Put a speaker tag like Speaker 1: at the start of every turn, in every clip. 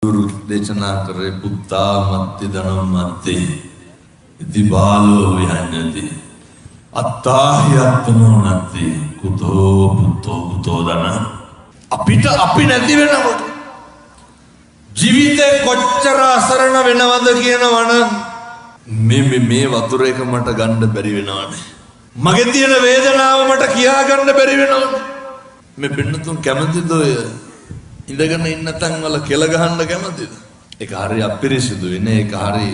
Speaker 1: බුදුරු දේශනා කරේ පුත්තා මත්ති ධනම් මත්ති ඉති බාලෝ විහඤ්ඤති අත්තාහියත්තනෝ නත්ති කුතෝ පුතෝ ධන. අපිට අපි නැති වෙනකොට ජීවිතේ කොච්චර අසරණ වෙනවද කියනවනම් මේ වතුර එක මට ගන්න බැරි වෙනවනේ. මගේ තියෙන වේදනාව මට කියා ගන්න බැරි වෙනවනේ. මේ පින්නතුන් කැමතිද ඔය ඉඳගෙන ඉන්න තැන් වල කෙල ගහන්න කැමතිද? ඒක හරි අපිරිසිදු වෙන්නේ. ඒක හරි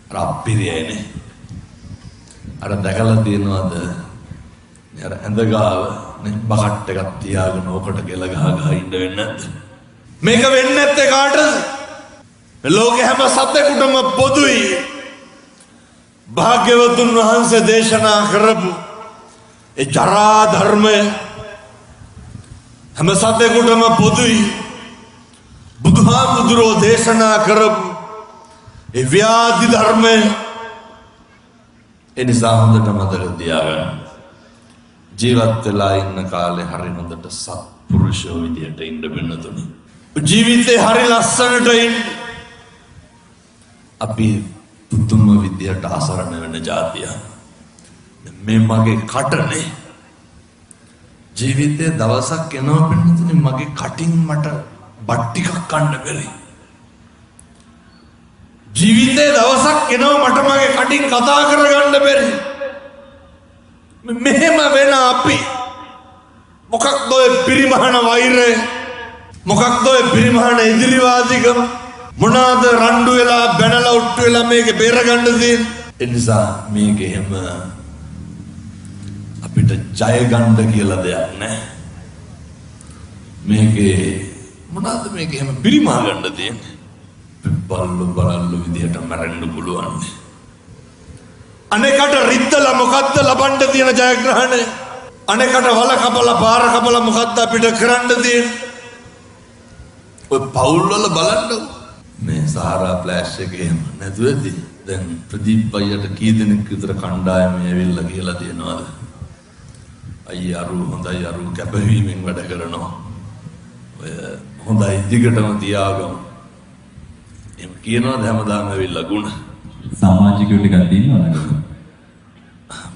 Speaker 1: අපිරියනේ. අර දැකලා තියෙනවද? අර ඇඳ ගාව නේ බකට් එකක් තියාගෙන ඕකට කෙල ගහ ඉන්න වෙන්නේ නැද්ද? මේක වෙන්නේ නැත්තේ කාටද? ලෝකෙ හැම සතෙකුටම පොදුයි. භාග්‍යවතුන් වහන්සේ දේශනා කරපු ඒ ජරා ධර්මය හැම සතෙකුටම පොදුයි. බුදුහාමුදුරෝ දේශනා කරපු ඒ ව්‍යාධි ධර්මය ඒ නිසා හොඳට මතක තියාගන්න. ජීවත් වෙලා ඉන්න කාලේ හරි හොඳට සත්පුරුෂෝ විදියට ඉන්න වෙනතුනි. ජීවිතේ හරි ලස්සනට ඉන්න. අපි පුදුම විදියට අසරණ වෙන જાතිය. මේ මගේ කටනේ ජීවිතේ දවසක් එනවා වෙනතුනි මගේ කටින් මට බත් ටිකක් කන්න බැරි. ජීවිතේ දවසක් එනවා මට මගේ කටින් කතා කරගන්න බැරි. මෙහෙම වෙන අපි මොකක්ද ඔය පිරිමහන වෛරය? මොකක්ද ඔය පිරිමහන ඉදිරිවාදිකම? මොනවාද රණ්ඩු වෙලා බැනලා උට්ටු වෙලා මේක බේරගන්න තියෙන්නේ? ඒ නිසා මේක එහෙම අපිට ජය ගන්න කියලා දෙයක් නැහැ. මේකේ මොනවාද මේක එහෙම පිරිමහ ගන්න තියෙන්නේ? බලල්ලු විදියට මරන්න පුළුවන්. අනේකට රිද්දලා මොකද්ද ලබන්න තියෙන ජයග්‍රහණය? අනේකට වල කපලා පාර කපලා මොකද්ද අපිට කරන්න තියෙන්නේ? ඔය පවුල් වල බලන්න මේ සහරා ෆ්ලෑෂ් එකේ එහෙම නැතුවදී දැන් ප්‍රදීප් අයියට කී දෙනෙක් විතර කණ්ඩායම ඇවිල්ලා කියලා තියෙනවද? අයියා හොඳයි අරු කැපවීමෙන් වැඩ කරනවා. ඔය හොඳයි දිගටම තියාගමු. එහෙම කියනවාද හැමදාම ඇවිල්ලා ගුණ?
Speaker 2: සමාජිකයෝ ටිකක් දිනනවා නේද?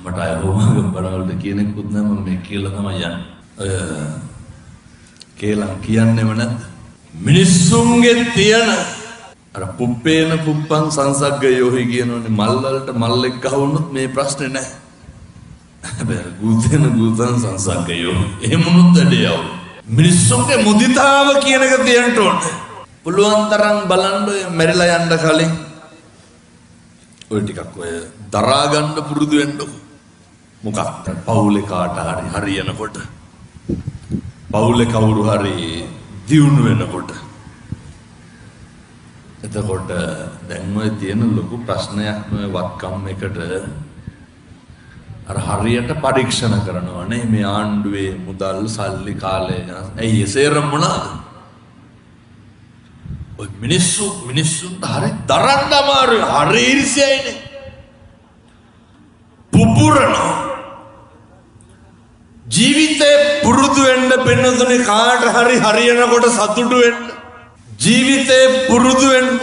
Speaker 1: මට අය රෝමගම් බලවලට කියනෙකුත් නැහැ. මම මේ කියලා තමයි යන්නේ. ඔය කියලා කියන්නේම නැද්ද? මිනිස්සුන්ගේ තියෙන අර පුප්පේන පුප්පං සංසග්ගයෝහි කියනෝනේ මල් වලට මල්ලෙක් ගහවුනොත් මේ ප්‍රශ්නේ නැහැ. හැබැයි ගූතේන ගූතං සංසග්ගයෝ එහෙමුණුත් ඇඩියව. මිනිස්සුන්ගේ මුදිතාව කියන එක තියෙන්න ඕනේ. පුළුවන් තරම් බලන්න ඔය මැරිලා යන්න කලින් ඔය ටිකක් ඔය දරා ගන්න පුරුදු වෙන්න. මොකක්ද පවුලේ කාට හරි හරියනකොට පවුලේ කවුරු හරි දියුණු වෙනකොට එතකොට දැන් ඔය තියෙන ලොකු ප්‍රශ්නයක් මේ වත්කම් එකට අර හරියට පරීක්ෂණ කරනවා නේ මේ ආණ්ඩුවේ මුදල් සල්ලි කාලය. ඇයි එසේරම මොනවාද? ඔය මිනිස්සුන්ට හරි දරන්න අමාරුයි. හරි ඉරිසියයිනේ. පුපුරනවා. ජීවිතේ පුරුදු වෙන්න පෙන්නතුනේ කාට හරි හරියනකොට සතුටු වෙන්න. ජීවිතේ පුරුදු වෙන්න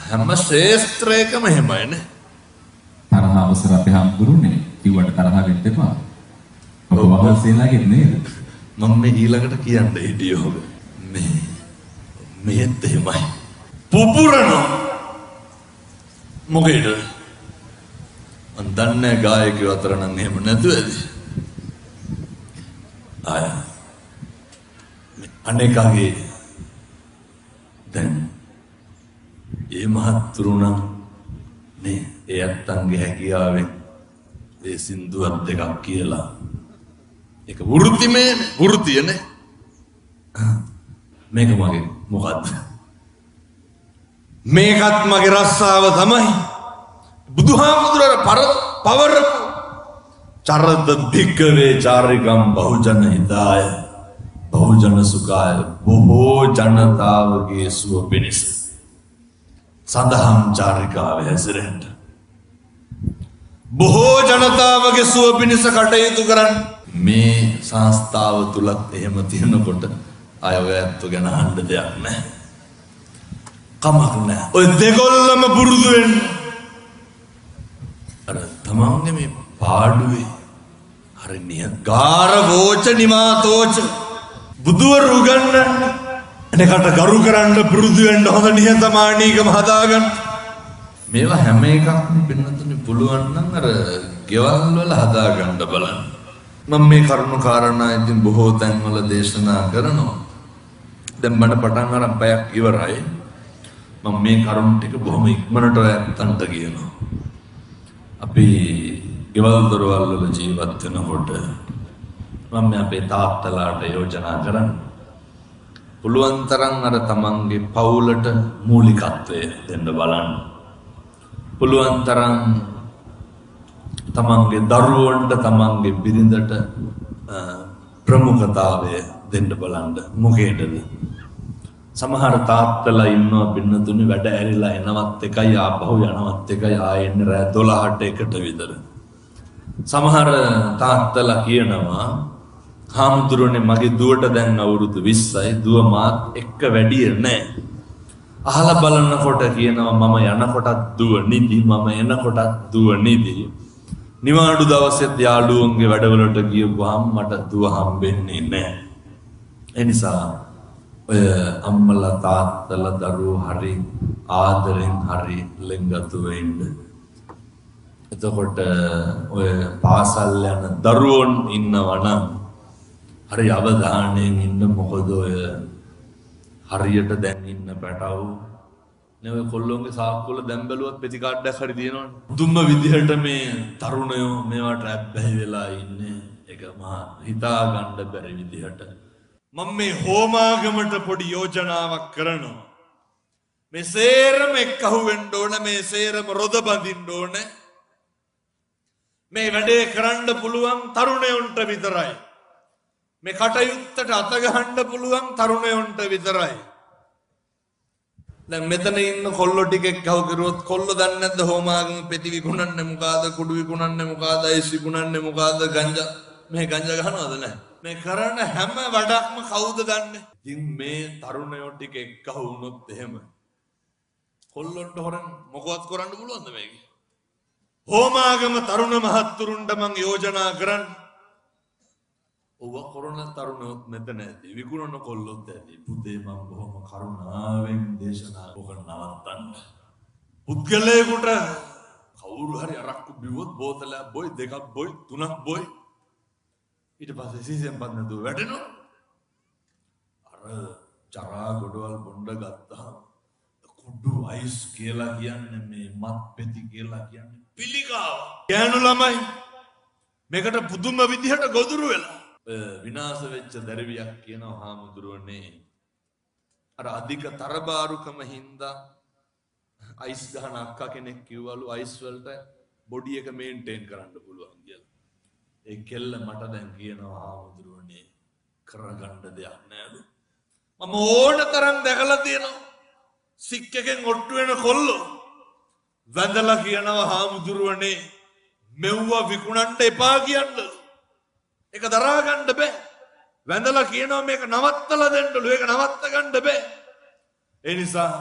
Speaker 1: හැම ශේස්ත්‍රයකම එහෙමයිනේ.
Speaker 2: තරහ අවසර අපේ හම්බුරුනේ කිව්වට තරහ වෙන්න එපා. ඔබ වහන්සේලාගේ නේද?
Speaker 1: මම මේ ඊළඟට කියන්න හිටියෝ මේත් එහෙමයි. පුපුරනවා. මොකේද? මන් දන්නේ ගායකයෝ අතර නම් එහෙම නැතුව ඇති. අනේකගේ දැන් ඒ මහත්තුරුණා නේ ඒ අත්තන්ගේ හැකියාවෙන් ඒ සින්දුවක් දෙකක් කියලා ඒක වෘත්තියනේ. මේක මගේ මොකද්ද? මේකත් මගේ රස්සාව තමයි. බුදුහාමුදුරේ පවරපු චරද භික්කවේ චාරිකම් බහුජන හිතාය බහුජන සුඛාය බොහෝ ජනතාවගේ සුව පිණිස සඳහම් චාරිකාවේ හැසිරෙන්න. බොහෝ ජනතාවගේ සුව පිණිස කටයුතු කරන්න. මේ සංස්ථාව තුලත් එහෙම තියෙනකොට අය ඔය ඇත්තු ගැන අහන්න දෙයක් නැහැ. කමක් නැහැ. ඔය දෙගොල්ලම පුරුදු වෙන්න. අර තමන්ගේ මේ පාඩුවේ හරි නියගාර වෝච නිමාතෝච බුදුවරු උගන්වන්න. එනකට ගරු කරන්න පුරුදු වෙන්න හොඳ නිහතමානීකම හදාගන්න. මේවා හැම එකක්ම පින්නතුනේ පුළුවන් නම් අර ගෙවල් වල හදාගන්න බලන්න. මම මේ කරුණු කාරණා ඉතින් බොහෝ තැන්වල දේශනා කරනවා. දැන් මට පටන් අරන් පැයක් ඉවරයි. මම මේ කරුණු ටික බොහොම ඉක්මනට ඔයන්ට කියනවා. අපි ගෙවල් දොරවල් වල ජීවත් වෙනකොට මම අපේ තාත්තලාට යෝජනා කරන්නේ පුළුවන් තරම් අර තමන්ගේ පවුලට මූලිකත්වය දෙන්න බලන්න. පුළුවන් තරම් තමන්ගේ දරුවන්ට තමන්ගේ බිරිඳට ප්‍රමුඛතාවය දෙන්න බලන්න. මොකේදද? සමහර තාත්තලා ඉන්නවා පින්නතුනේ වැඩ ඇරිලා එනවත් එකයි ආපහු යනවත් එකයි ආයෙ එන්නේ රෑ 12ට එකට විතර. සමහර තාත්තලා කියනවා හාමුදුරනේ මගේ දුවට දැන් අවුරුදු 20යි දුව මාත් එක්ක වැඩිය නැහැ. අහලා බලනකොට කියනවා මම යනකොටත් දුව නිදි මම එනකොටත් දුව නිදි. නිවාඩු දවසෙත් යාළුවන්ගේ වැඩවලට ගියපුවාම මට දුව හම්බෙන්නේ නැහැ. ඒ නිසා ඔය අම්මලා තාත්තලා දරුවෝ හරි ආදරෙන් හරි ලෙන්ගතු වෙන්න. එතකොට ඔය පාසල් යන දරුවෝන් ඉන්නවා නම් හරි අවධානයෙන් ඉන්න. මොකද ඔය හරියට දැන් ඉන්න පැටවු නේ ඔය කොල්ලොන්ගේ සාක්කුවල දැන් බැලුවත් පෙති කාඩයක් හරි දිනවනේ. දුම්ම විදිහට මේ තරුණයෝ මේවට ඇබ්බැහි වෙලා ඉන්නේ. ඒක මහා හිතා ගන්න බැරි විදිහට. මම මේ හෝමාගමට පොඩි යෝජනාවක් කරනවා. මේ සේරම එක්කහුව වෙන්න ඕන. මේ සේරම රොද බඳින්න ඕන. මේ වැඩේ කරන්න පුළුවන් තරුණයන්ට විතරයි. මේ කටයුත්තට අත ගහන්න පුළුවන් තරුණයන්ට විතරයි. දැන් මෙතන ඉන්න කොල්ලෝ ටික එක්කව කරුවොත් කොල්ලෝ දන්නේ නැද්ද හෝමාගම පෙති විකුණන්නේ මොකಾದ කුඩු විකුණන්නේ මොකಾದ අයිස් විකුණන්නේ මොකಾದ ගංජා මේ ගංජා ගහනවද නැහැ. මේ කරන හැම වැඩක්ම කවුද දන්නේ? ඉතින් මේ තරුණයෝ ටික එක්කව වුණොත් එහෙම කොල්ලොන්ට හොරන් මොකවත් කරන්න පුළුවන්ද මේක? හෝමාගම තරුණ මහත්තුරුන්ට මං යෝජනා කරන්නේ ඔව කොරෝනා තරුණයොත් මෙතන ඇති විකුණන කොල්ලොත් ඇති. පුතේ මම බොහොම කරුණාවෙන් දේශනා කරනවත්තන්න. පුද්ගලයෙකුට කවුරු හරි අරක්කු බිව්වොත් බෝතලයක් බොයි දෙකක් බොයි තුනක් බොයි ඊට පස්සේ සීසෙන් පත් නැතුව වැටෙනවා. අර චරා ගොඩවල් බොණ්ඩ ගත්තා කුඩු අයිස් කියලා කියන්නේ මේ මත් පෙති කියලා කියන්නේ පිළිකාව. ගෑනු ළමයි මේකට පුදුම විදිහට ගොදුරු වෙලා විනාශ වෙච්ච දරවියක් කියනවා හාමුදුරුවනේ. අර අධික තරබාරුකම හින්දා අයිස් ගහන අක්කා කෙනෙක් කිව්වලු අයිස් වලට බොඩි එක මේන්ටේන් කරන්න පුළුවන් කියලා. ඒ කෙල්ල මට දැන් කියනවා හාමුදුරුවනේ කරගන්න දෙයක් නෑලු. මම ඕන තරම් දැකලා තියෙනවා. සික් එකෙන් ඔට්ටු වෙන කොල්ලෝ වැඳලා කියනවා හාමුදුරුවනේ මෙව්වා විකුණන්න එපා කියන්නලු. ඒක දරා ගන්න බෑ. වැඳලා කියනවා මේක නවත්තලා දෙන්නලු. ඒක නවත්ත ගන්න බෑ. ඒ නිසා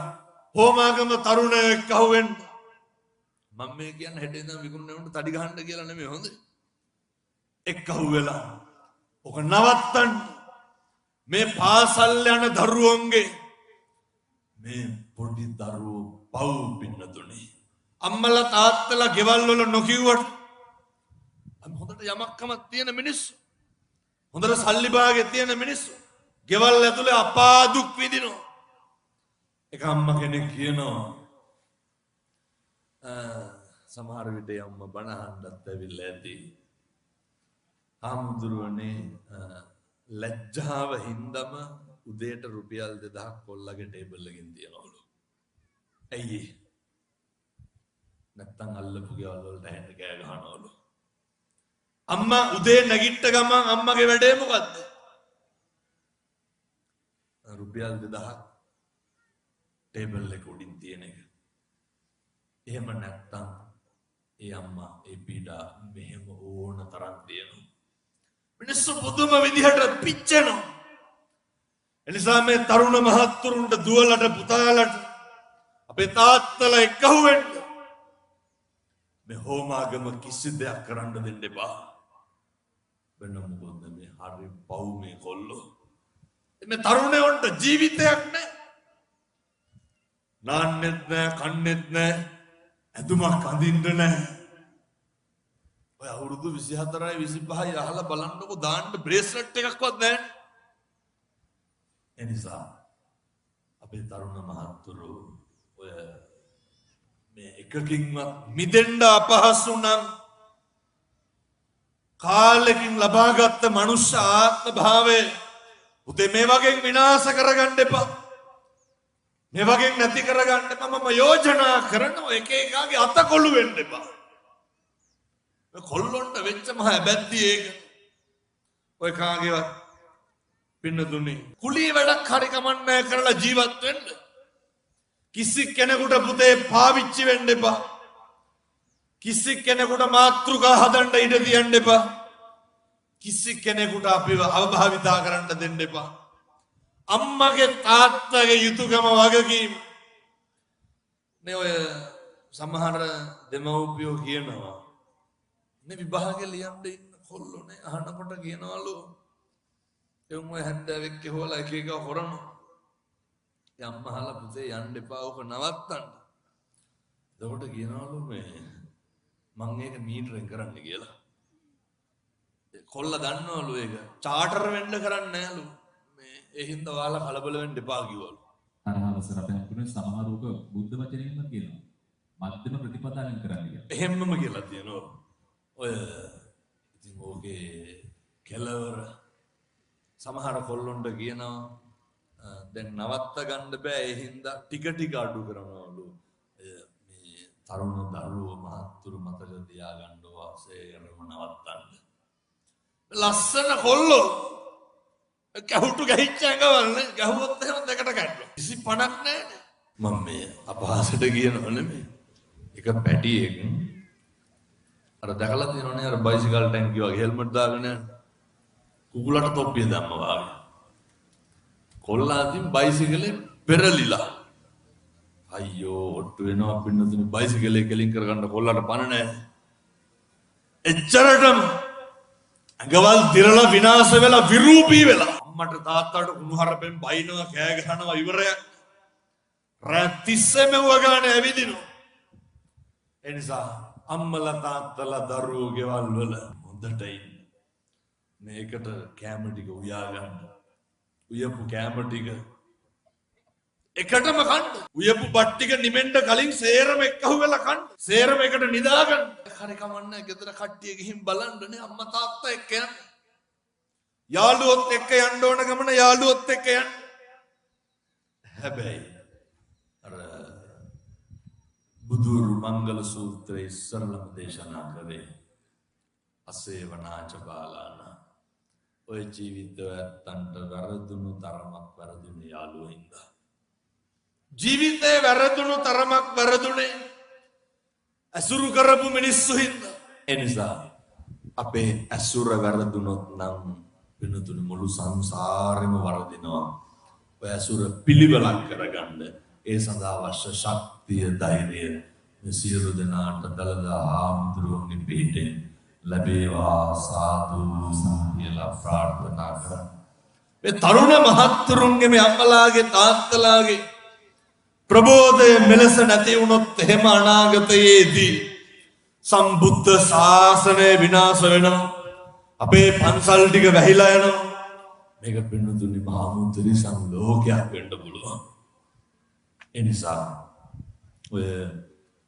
Speaker 1: හෝමාගම තරුණයෝ එක්කහුව වෙන්න. මම මේ කියන්නේ හෙට ඉඳන් විකුණන්නට තඩි ගහන්න කියලා නෙමෙයි හොඳ. එක්කහුව වෙලා ඔක නවත්තන්න. මේ පාසල් යන දරුවෝන්ගේ මේ පොඩි දරුවෝ පව් පින්නතුනේ. අම්මලා තාත්තලා ගෙවල් වල නොකියුවට හොඳට යමක්කමක් තියෙන මිනිස්සු හොඳට සල්ලි භාගෙ තියෙන මිනිස්සු ගෙවල් ඇතුලේ අපා දුක් විඳිනවා. එක අම්මා කෙනෙක් කියනවා සමහර විට අම්මා බණ අහන්නත් ඇවිල්ලා ඇති. හාමුදුරුවනේ ලැජ්ජාව හින්දම උදේට රුපියල් 2000ක් කොල්ලගේ ටේබල් එකකින් තියනවලු. ඇයි නැත්තම් අල්ලපු ගෙවල් වලට හැන්ද කෑ ගහනවලු. අම්මා උදේ නැගිට්ට ගමන් අම්මගේ වැඩේ මොකද්ද? රුපියල් 2000ක් ටේබල් එක උඩින් තියෙන එක. එහෙම නැත්තම් ඒ අම්මා ඒ පීඩා මෙහෙම ඕන තරම් තියෙනවා. මිනිස්සු පුදුම විදිහට පිච්චෙනවා. එනිසා මේ තරුණ මහත්තුරුන්ට දුවලට පුතාලට අපේ තාත්තලා එක්කහුව වෙන්න මේ හෝමාගම කිසි දෙයක් කරන්න දෙන්න එපා. වෙන මොකද මේ හරි පව් මේ කොල්ලෝ. මේ තරුණයන්ට ජීවිතයක් නැහැ. නාන්නෙත් නැහැ, කන්නෙත් නැහැ, ඇඳුමක් අඳින්න නැහැ. ඔය අවුරුදු 24යි 25යි අහලා බලන්නකො දාන්න බ්‍රේස්ලට් එකක්වත් නැහැ. එනිසා අපේ තරුණ මහත්තුරු ඔය මේ එකකින්වත් මිදෙන්න අපහසු නම් කාලෙකින් ලබාගත් මනුෂ්‍ය ආත්ම භාවය උදේ මේ වගේ විනාශ කරගන්න එපා. මේ වගේ නැති කරගන්න එපා. මම යෝජනා කරන එක එකාගේ අතකොළු වෙන්න එපා. මේ කොල්ලොන්ට වෙච්ච මහ බැද්දි ඒක. ඔය කාගේවත් පින්නතුනේ කුලී වැඩක් හරි කමන්නේ කරලා ජීවත් වෙන්න. කිසි කෙනෙකුට පුතේ පාවිච්චි වෙන්න එපා. කිසි කෙනෙකුට මාතෘකා හදන්න ඉඩ තියන්න එපා. කිසි කෙනෙකුට අපිව අවභාවිතා කරන්න දෙන්න එපා. අම්මගේ තාත්තගේ යුතුයකම වගකීම නේ. ඔය සමහර දෙමව්පියෝ කියනවා නේ විභාගෙ ලියන්න ඉන්න කොල්ලෝනේ අහනකොට කියනවලු එම් ඔය හැන්දෑවෙක් හොලා එක එක කරනවා. අම්මහලා පුතේ යන්න එපා ඔක නවත්තන්න. එතකොට කියනවලු මේ මං ඒක මීටරෙන් කරන්න කියලා. කොල්ලා දන්නවලු ඒක චාටර් වෙන්න කරන්නේ නැලු. මේ ඒ හින්දා ඔයාලා කලබල වෙන්න එපා කිව්වලු.
Speaker 2: තරහවසර අපේ හඳුනන සමහරවක බුද්ධ වචනයෙන්ම කියනවා. මධ්‍යම ප්‍රතිපදාවෙන් කරන්න කියලා.
Speaker 1: එහෙම්මම කියලා තියෙනවා. ඔය ඉතින් ඕකේ කෙලවර සමහර කොල්ලොන්ට කියනවා දැන් නවත්ත ගන්න බෑ ඒ හින්දා ටික ටික අඩු කරනවලු. මේ තරුණ දරුවෝ මහත්තුරු මතක තියාගන්න වාසේරම නවත්තන්න. ලස්සන කොල්ලෝ කැහුටු ගහිච්ච ඇඟවල්නේ ගහුවොත් එහෙම දෙකට ගන්නවා. කිසි පණක් නැහැ. මම මේ අපහාසට කියනව නෙමෙයි. එක පැටියෙක් අර දැකලා තියෙනවනේ අර බයිසිකල් ටැංකිය වගේ හෙල්මට් දාගෙන යන කුකුලට තොප්පිය දැම්මා වගේ. කොල්ලා අතින් බයිසිකලේ පෙරලිලා. අයියෝ ඔට්ටු වෙනවා පින්නතුනේ බයිසිකලේ කෙලින් කරගන්න කොල්ලට පණ නැහැ. එච්චරටම අඟවල් දිරලා විනාශ වෙලා විරූපී වෙලා. අම්මට තාත්තට කුණුහරුපෙන් බයිනවා කෑ ගහනවා ඉවරයක්. රැතිස්සෙම වගානේ ඇවිදිනවා. එනිසා අම්මලා තාත්තලා දරුවෝ ගෙවල් වල හොඳට ඉන්න. මේකට කැම ටික උයා ගන්න. උයපු කැම ටික එකටම කන්න. උයපු බත් ටික නිමෙන්න කලින් සේරම එක්කහුව වෙලා කන්න. සේරම එකට නිදා ගන්න. හරි කමන්නේ ගෙදර කට්ටිය ගිහින් බලන්නනේ අම්මා තාත්තා එක්ක යන්න. යාළුවොත් එක්ක යන්න ඕන ගමන යාළුවොත් එක්ක යන්න. හැබැයි අර බුදුරු මංගල සූත්‍රයේ ඉස්සරලම දේශනා කළේ අසේවනාච බාලාන. ඔය ජීවිතය ඇත්තන්ට වැරදුණු තරමක් වැරදුනේ යාළුවෝ හින්දා. ජීවිතේ වැරදුණු තරමක් වැරදුනේ අසුරු කරපු මිනිස්සු හින්දා. එනිසා අපේ අසුර වැරදුනොත් නම් වෙනතුණු මුළු සංසාරෙම වරදිනවා. ඔය අසුර පිළිවෙලක් කරගන්න ඒ සඳහා අවශ්‍ය ශක්තිය ධෛර්යය සියලු දෙනාට දලදා හාමුදුරුවන්ගේ පිහිටෙන් ලැබේවා සාදු කියලා ප්‍රාර්ථනා කරන්න. මේ තරුණ මහත්තුරුන්ගේ මේ අම්මලාගේ තාත්තලාගේ ප්‍රබෝධය මෙලෙස නැති වුණොත් එහෙම අනාගතයේදී සම්බුද්ධ ශාසනය විනාශ වෙනවා. අපේ පන්සල් ටික වැහිලා යනවා. මේක පින්නතුනි මහා මුද්‍රිසම් ලෝකයක් වෙන්න පුළුවන්. ඒ නිසා ඔය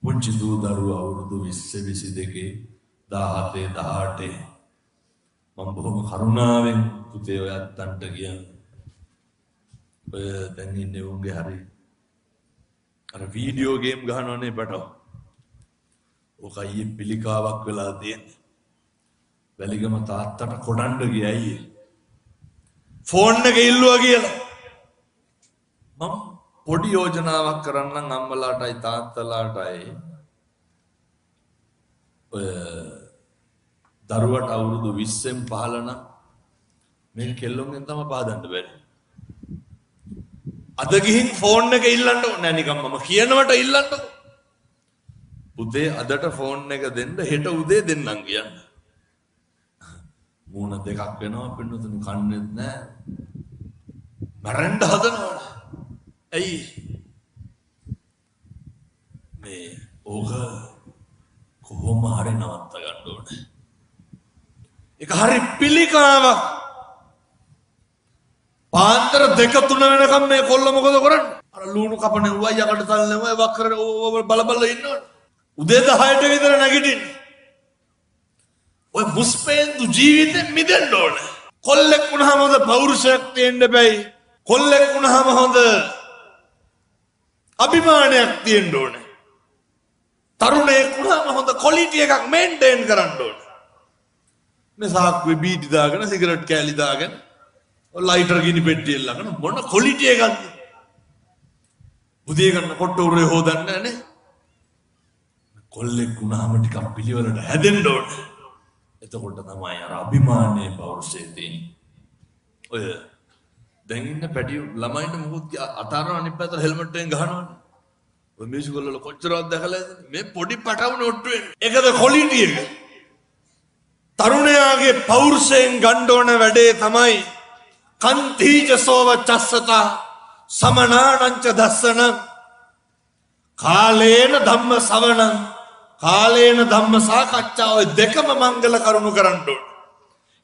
Speaker 1: පුංචි දූ දරුවෝ අවුරුදු 20 22 17 18 මම බොහොම කරුණාවෙන් පුතේ ඔය අත්තන්ට කියන්නේ ඔය දැන් ඉන්නේ උන්ගේ හරි අර වීඩියෝ ගේම් ගහනවනේ බටෝ. ඔක අයියේ පිළිකාවක් වෙලා තියෙන්නේ. වැලිගම තාත්තට කොඩන්න ගියයි. ෆෝන් එක ඉල්ලුවා කියලා. මම පොඩි යෝජනාවක් කරන්නම් අම්මලාටයි තාත්තලාටයි. ඔය දරුවට අවුරුදු 20න් පහළ නම් මේ කෙල්ලොන්ගෙන් තමයි පාදන්න බැරි. අද ගිහින් ෆෝන් එක ඉල්ලන්න ඕනේ නෑ නිකන් මම කියනවට ඉල්ලන්නකො. උදේ අදට ෆෝන් එක දෙන්න හෙට උදේ දෙන්නම් කියන්න. මූණ දෙකක් වෙනවා පින්නතුනි කන්නේත් නෑ. මරන්න හදනවා. ඇයි? මේ ඕක කොහොම හරි නවත්ත ගන්න ඕනේ. ඒක හරි පිළිකාවක්. පාන්දර 2-3 වෙනකම් මේ කොල්ල මොකද කරන්නේ? අර ලුණු කපන උවයි යකට තල්ලම වක් කරන බල බල ඉන්නවනේ. උදේ 10ට විතර නැගිටින්නේ. ඔය මුස්පේන්දු ජීවිතෙන් මිදෙන්න ඕනේ. කොල්ලෙක් වුණාම හොඳ පෞරුෂයක් තියෙන්න බෑයි. කොල්ලෙක් වුණාම හොඳ අභිමානයක් තියෙන්න ඕනේ. තරුණයෙක් වුණාම හොඳ ක්වොලිටි එකක් මේන්ටේන් කරන්න ඕනේ. මේ සාක්කුවේ බීඩි දාගෙන සිගරට් කෑලි දාගෙන ලයිටර් ගිනි පෙට්ටිය ළඟන මොන ක්වොලිටි එකක්ද? උදේ ගන්න කොට උරේ හොදන්නේ නැනේ. කොල්ලෙක් වුණාම ටිකක් පිළිවෙලට හැදෙන්න ඕනේ. එතකොට තමයි අර අභිමානයේ පෞරුෂය තියෙන්නේ. ඔය දැන් ඉන්න පැටි ළමයින්ට මොකද අතාරන අනිත් පැත්තට හෙල්මට් එකෙන් ගහනවනේ. ඔය මියුසිකල් වල කොච්චරවත් දැකලාද මේ පොඩි පටවුනේ ඔට්ටු වෙන්නේ. ඒකද ක්වොලිටි එක. තරුණයාගේ පෞරුෂයෙන් ගන්න ඕන වැඩේ තමයි කන්තිජ සෝව චස්සතා සමනානංච දස්සන කාලේන ධම්ම සවණං කාලේන ධම්ම සාකච්ඡා ඔය දෙකම මංගල කරුණු කරන්න ඕන.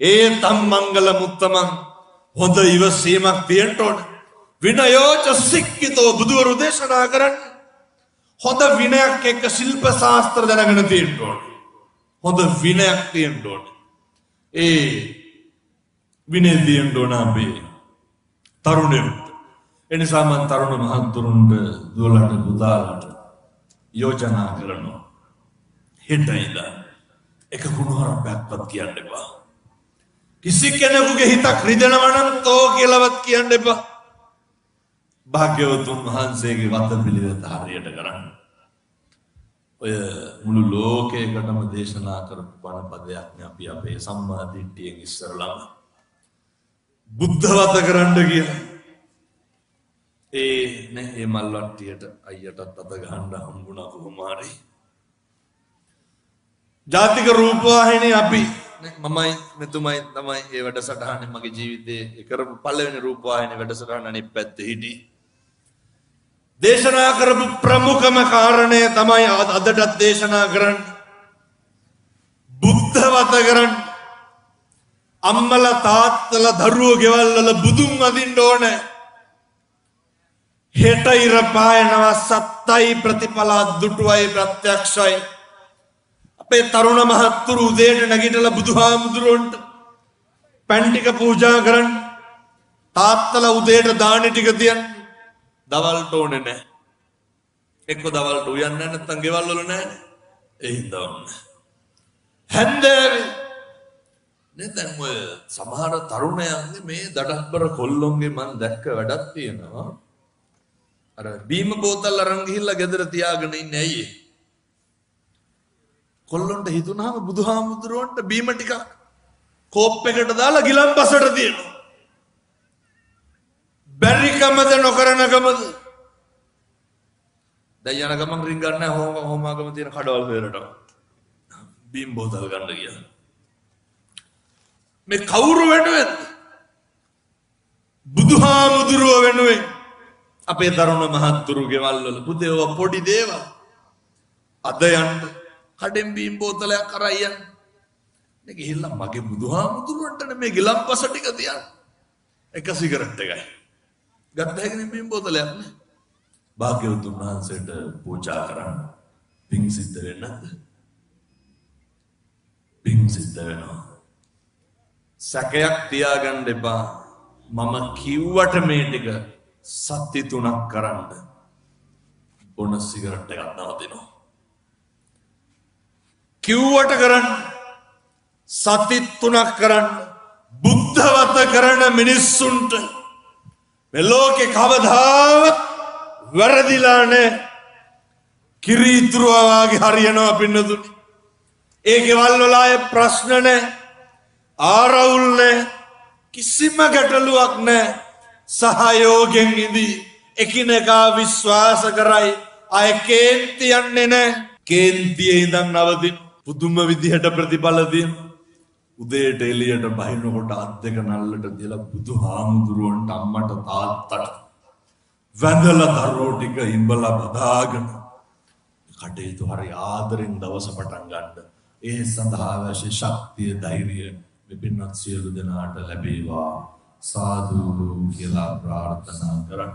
Speaker 1: ඒ තම් මංගල මුත්තමං හොඳ ඉවසීමක් තියෙන්න ඕන. විනයෝච සික්කිතෝ බුදුවරු දේශනා කරන්නේ හොඳ විනයක් එක්ක ශිල්ප ශාස්ත්‍ර දැනගෙන තියෙන්න ඕන. හොඳ විනයක් තියෙන්න ඕන. ඒ විනය තියෙන්න ඕන අපේ තරුණයන්ට. එනිසා මම තරුණ මහත්තුරුන්ට දුවලට පුතාලට යෝජනා කරනවා. හෙට ඉඳන් එක කුණුහරුපයක්වත් කියන්න එපා. කිසි කෙනෙකුගේ හිතක් රිදෙනවා නම් තෝ කියලාවත් කියන්න එපා. භාග්‍යවතුන් වහන්සේගේ වතපිළිවෙත හරියට කරන්න. ඔය මුළු ලෝකයකටම දේශනා කරපු බණ පදයක් නේ අපි අපේ සම්මා දිට්ඨියෙන් ඉස්සරලම බුද්ධ වත කරන්න කියලා. ඒ මල්වට්ටියට අයියටත් අත ගහන්න හම්බුණා කොහොම හරි. ජාතික රූපවාහිනිය අපි මමයි මෙතුමයි තමයි ඒ වැඩසටහනේ මගේ ජීවිතේ කරපු පළවෙනි රූපවාහිනිය වැඩසටහන අනිත් පැත්තේ හිටි. දේශනා කරපු ප්‍රමුඛම කාරණය තමයි අදටත් දේශනා කරන්නේ. බුද්ධ වත කරන්න. අම්මලා තාත්තලා දරුවෝ ගෙවල් වල බුදුන් වදින්න ඕනේ. හෙට ඉර පායනවා සත්තයි ප්‍රතිඵල දුටුවයි ප්‍රත්‍යක්ෂයි. අපේ තරුණ මහත්තුරු උදේට නැගිටලා බුදුහාමුදුරන්ට පෑන් ටික පූජා කරන්න. තාත්තලා උදේට දානි ටික තියන්න. දවල්ට ඕනේ නැහැ. එක්ක දවල්ට උයන්නේ නැහැ නැත්නම් ගෙවල් වල නැහැ. ඒ හින්දා වන්න. හැන්දෑවේ දැන් ඔය සමහර තරුණයන්ගේ මේ දඩබ්බර කොල්ලොන්ගේ මම දැක්ක වැඩක් තියෙනවා. අර බීම බෝතල් අරන් ගිහිල්ලා ගෙදර තියාගෙන ඉන්නේ ඇයි? කොල්ලොන්ට හිතුනහම බුදුහාමුදුරුවන්ට බීම ටිකක් කෝප් එකට දාලා ගිලම්පසට තියෙනවා. බැරිකමද නොකරනකමද? දැන් යන ගමන් රින් ගන්න හොමාගම තියෙන කඩවල් වලට බීම් බෝතල් ගන්න ගියා. මේ කවුරු වෙනුවෙන්ද? බුදුහාමුදුරුව වෙනුවෙන්. අපේ තරුණ මහත්තුරු ගෙවල් වල පුතේ ඔය පොඩි දේවල් අද යන්න කඩෙන් බීම් බෝතලයක් අරන් යන්න. මේ ගිහිල්ලා මගේ බුදුහාමුදුරුවන්ට මේ ගිලම්පස ටික තියන්න. එක සිගරට් එකයි. ගත්තගෙන බීම් බෝතලයක් නේ. භාග්‍යවතුන් වහන්සේට පූජා කරන්න. පිං සිද්ධ වෙන්නද? පිං සිද්ධ වෙනවා. සැකයක් තියාගන්න එපා. මම කිව්වට මේ ටික සත්‍ය 3ක් කරන්න. බොන සිගරට් එකක් නවතිනවා. කිව්වට කරන්න. සත්‍ය 3ක් කරන්න. බුද්ධවත කරන මිනිස්සුන්ට මේ ලෝකේ කවදාවත් වැරදිලා නැහැ. කිරීතුරුවා වාගේ හරියනවා පින්නතුනි. ඒ ගෙවල් වල ආයේ ප්‍රශ්න නැහැ. ආරවුල් නැහැ. කිසිම ගැටලුවක් නැහැ. සහයෝගයෙන් ඉදී එකිනෙකා විශ්වාස කරයි. අය කේන්ති යන්නේ නැහැ. කේන්තියේ ඉඳන් නවතින පුදුම විදිහට ප්‍රතිඵල දින. උදේට එළියට බහිනකොට අත් දෙක නල්ලට තියලා බුදුහාමුදුරුවන්ට අම්මට තාත්තට වැඳලා දරුවෝ ටික ඉඹලා බදාගෙන කටයුතු හරි ආදරෙන් දවස පටන් ගන්න. ඒ සඳහා අවශ්‍ය ශක්තිය ධෛර්යය මෙපින්වත් සියලු දෙනාට ලැබේවා. සාදු කියලා ප්‍රාර්ථනා කරන්න.